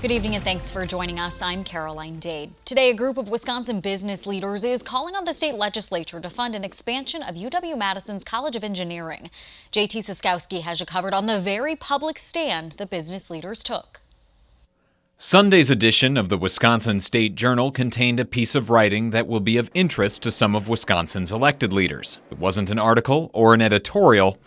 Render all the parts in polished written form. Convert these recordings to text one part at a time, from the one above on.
Good evening and thanks for joining us. I'm Caroline Dade. Today, a group of Wisconsin business leaders is calling on the state legislature to fund an expansion of UW-Madison's College of Engineering. JT Siskowski has you covered on the very public stand the business leaders took. Sunday's edition of the Wisconsin State Journal contained a piece of writing that will be of interest to some of Wisconsin's elected leaders. It wasn't an article or an editorial.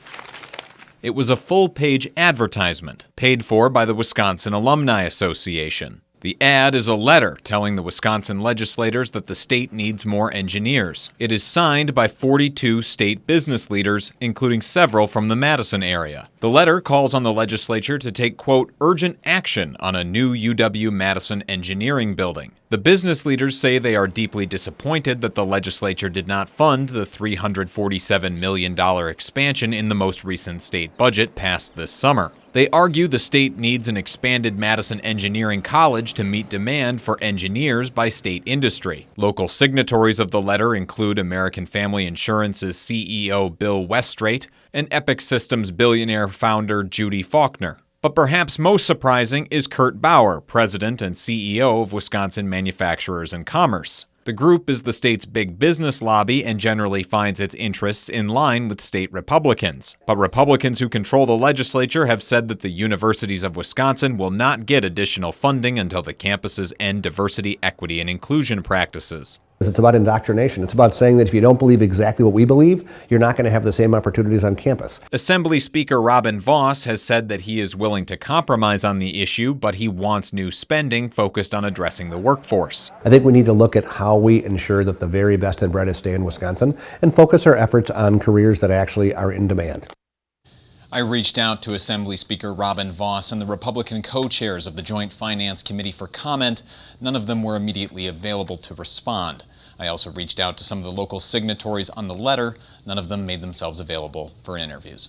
It was a full-page advertisement paid for by the Wisconsin Alumni Association. The ad is a letter telling the Wisconsin legislators that the state needs more engineers. It is signed by 42 state business leaders, including several from the Madison area. The letter calls on the legislature to take, quote, urgent action on a new UW-Madison engineering building. The business leaders say they are deeply disappointed that the legislature did not fund the $347 million expansion in the most recent state budget passed this summer. They argue the state needs an expanded Madison Engineering College to meet demand for engineers by state industry. Local signatories of the letter include American Family Insurance's CEO Bill Westrate and Epic Systems billionaire founder Judy Faulkner. But perhaps most surprising is Kurt Bauer, president and CEO of Wisconsin Manufacturers and Commerce. The group is the state's big business lobby and generally finds its interests in line with state Republicans. But Republicans who control the legislature have said that the universities of Wisconsin will not get additional funding until the campuses end diversity, equity, and inclusion practices. It's about indoctrination. It's about saying that if you don't believe exactly what we believe, you're not going to have the same opportunities on campus. Assembly Speaker Robin Vos has said that he is willing to compromise on the issue, but he wants new spending focused on addressing the workforce. I think we need to look at how we ensure that the very best and brightest stay in Wisconsin and focus our efforts on careers that actually are in demand. I reached out to Assembly Speaker Robin Vos and the Republican co-chairs of the Joint Finance Committee for comment. None of them were immediately available to respond. I also reached out to some of the local signatories on the letter. None of them made themselves available for interviews.